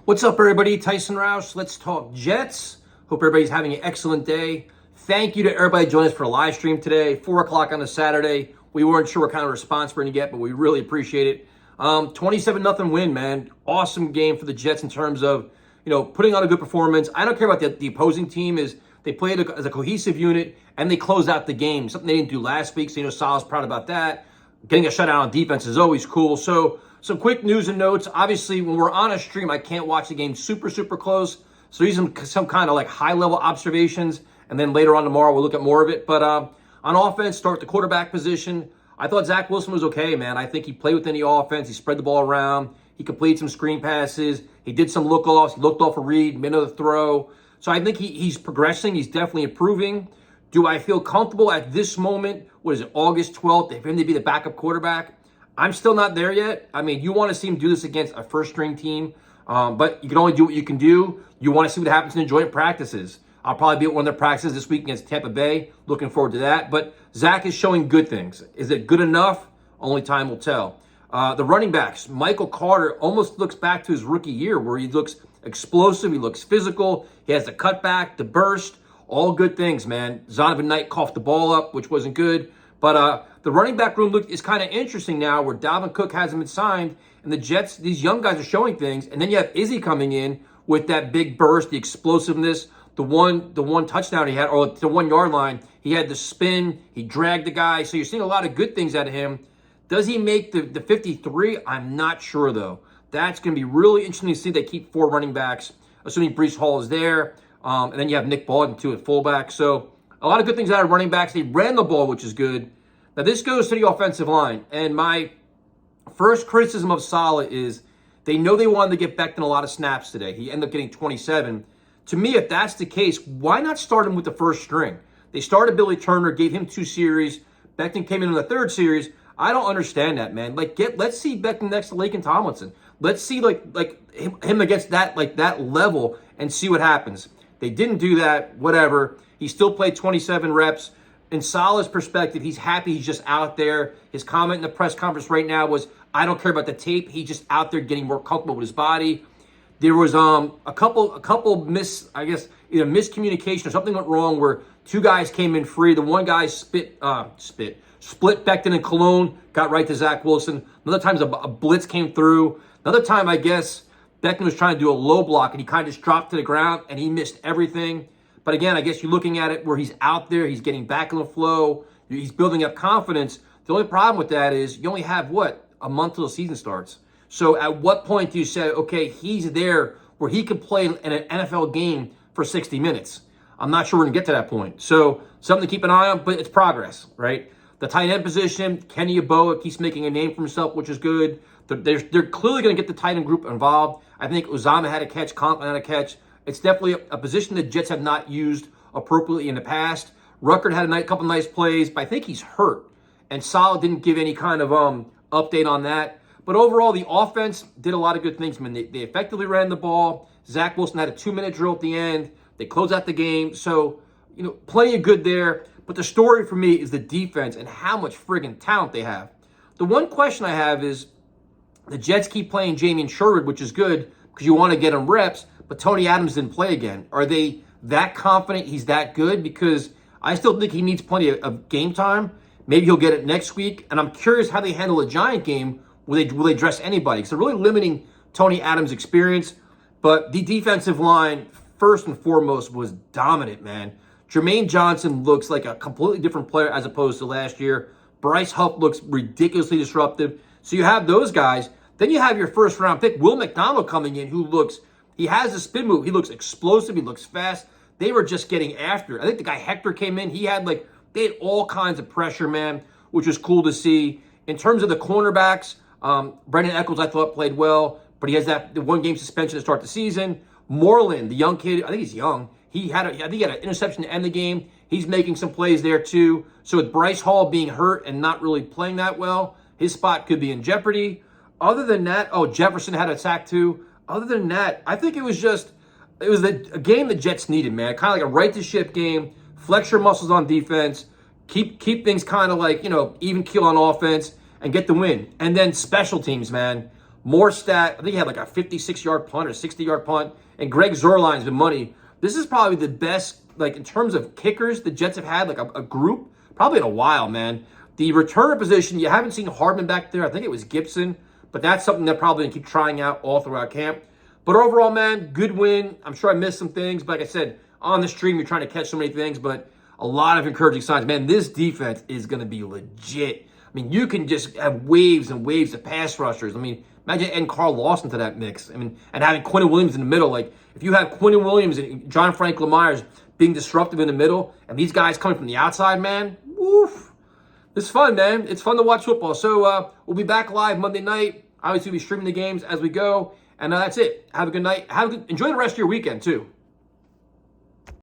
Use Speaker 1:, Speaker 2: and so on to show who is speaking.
Speaker 1: What's up, everybody? Tyson Roush. Let's talk Jets. Hope everybody's having an excellent day. Thank you to everybody joining us for a live stream today, 4 o'clock on a Saturday. We weren't sure what kind of response we're going to get, but we really appreciate it. 27-0 win, man. Awesome game for the Jets in terms of, putting on a good performance. I don't care about the opposing team. They played as a cohesive unit, and they closed out the game, something they didn't do last week, so Sal's proud about that. Getting a shutout on defense is always cool. So some quick news and notes. Obviously, when we're on a stream, I can't watch the game super close. So these are some kind of like high-level observations, and then later on tomorrow we'll look at more of it. But on offense, start the quarterback position. I thought Zach Wilson was okay, man. I think he played within the offense. He spread the ball around. He completed some screen passes. He did some look-offs. He looked off a read, made another throw. So I think he's progressing. He's definitely improving. Do I feel comfortable at this moment, August 12th, for him to be the backup quarterback? I'm still not there yet. I mean, you want to see him do this against a first-string team, but you can only do what you can do. You want to see what happens in the joint practices. I'll probably be at one of their practices this week against Tampa Bay. Looking forward to that. But Zach is showing good things. Is it good enough? Only time will tell. The running backs, Michael Carter almost looks back to his rookie year where he looks explosive, he looks physical, he has the cutback, the burst, all good things, man. Zonovan Knight coughed the ball up, which wasn't good. But the running back room is kind of interesting now where Dalvin Cook hasn't been signed, and the Jets, these young guys are showing things. And then you have Izzy coming in with that big burst, the explosiveness, the one touchdown he had, or the 1 yard line. He had the spin, he dragged the guy. So you're seeing a lot of good things out of him. Does he make the 53? I'm not sure, though. That's going to be really interesting to see. They keep 4 running backs, assuming Breece Hall is there. And then you have Nick Baldwin, too, at fullback. So a lot of good things out of running backs. They ran the ball, which is good. Now, this goes to the offensive line. And my first criticism of Saleh is they know they wanted to get Becton a lot of snaps today. He ended up getting 27. To me, if that's the case, why not start him with the first string? They started Billy Turner, gave him 2 series. Becton came in the 3rd series. I don't understand that, man. Let's see Becton next to Laken Tomlinson. Let's see him against that level and see what happens. They didn't do that, whatever. He still played 27 reps. In Saleh's perspective, he's happy he's just out there. His comment in the press conference right now was, I don't care about the tape. He's just out there getting more comfortable with his body. There was a couple either miscommunication or something went wrong where 2 guys came in free. The one guy split Becton and Cologne, got right to Zach Wilson. Another time a blitz came through. Another time, I guess, Becton was trying to do a low block, and he kind of just dropped to the ground, and he missed everything. But again, I guess you're looking at it where he's out there, he's getting back in the flow, he's building up confidence. The only problem with that is you only have, a month till the season starts. So at what point do you say, okay, he's there where he can play in an NFL game for 60 minutes? I'm not sure we're going to get to that point. So something to keep an eye on, but it's progress, right? The tight end position, Kenny Yeboah keeps making a name for himself, which is good. They're clearly going to get the tight end group involved. I think Uzama had a catch, Conklin had a catch. It's definitely a position the Jets have not used appropriately in the past. Ruckert had a couple nice plays, but I think he's hurt. And Saleh didn't give any kind of update on that. But overall, the offense did a lot of good things. I mean, they effectively ran the ball. Zach Wilson had a 2-minute drill at the end. They closed out the game. So, plenty of good there. But the story for me is the defense and how much friggin' talent they have. The one question I have is the Jets keep playing Jamien Sherwood, which is good because you want to get him reps, but Tony Adams didn't play again. Are they that confident he's that good? Because I still think he needs plenty of game time. Maybe he'll get it next week. And I'm curious how they handle a Giant game. Will they dress anybody? Because they're really limiting Tony Adams' experience. But the defensive line, first and foremost, was dominant, man. Jermaine Johnson looks like a completely different player as opposed to last year. Bryce Huff looks ridiculously disruptive. So you have those guys. Then you have your first-round pick, Will McDonald, coming in, he has a spin move. He looks explosive. He looks fast. They were just getting after it. I think the guy Hector came in. They had all kinds of pressure, man, which was cool to see. In terms of the cornerbacks, Brendan Eccles, I thought, played well, but he has the 1-game suspension to start the season. Moreland, the young kid, I think he's young. He had an interception to end the game. He's making some plays there too. So with Bryce Hall being hurt and not really playing that well, his spot could be in jeopardy. Other than that, Jefferson had a sack too. Other than that, I think it was a game the Jets needed, man. Kind of like a right-to-ship game. Flex your muscles on defense. Keep things kind of like, even keel on offense and get the win. And then special teams, man. Morstat, I think he had like a 56-yard punt or 60-yard punt. And Greg Zuerlein's been money. This is probably the best, like in terms of kickers the Jets have had, like a group, probably in a while, man. The returner position, you haven't seen Hardman back there. I think it was Gibson. But that's something they're probably going to keep trying out all throughout camp. But overall, man, good win. I'm sure I missed some things. But like I said, on the stream, you're trying to catch so many things. But a lot of encouraging signs. Man, this defense is going to be legit. I mean, you can just have waves and waves of pass rushers. I mean, imagine adding Carl Lawson to that mix. I mean, and having Quinnen Williams in the middle. Like, if you have Quinnen Williams and John Franklin Myers being disruptive in the middle, and these guys coming from the outside, man, woof. It's fun, man. It's fun to watch football. So we'll be back live Monday night. Obviously, we'll be streaming the games as we go. And that's it. Have a good night. Enjoy the rest of your weekend, too.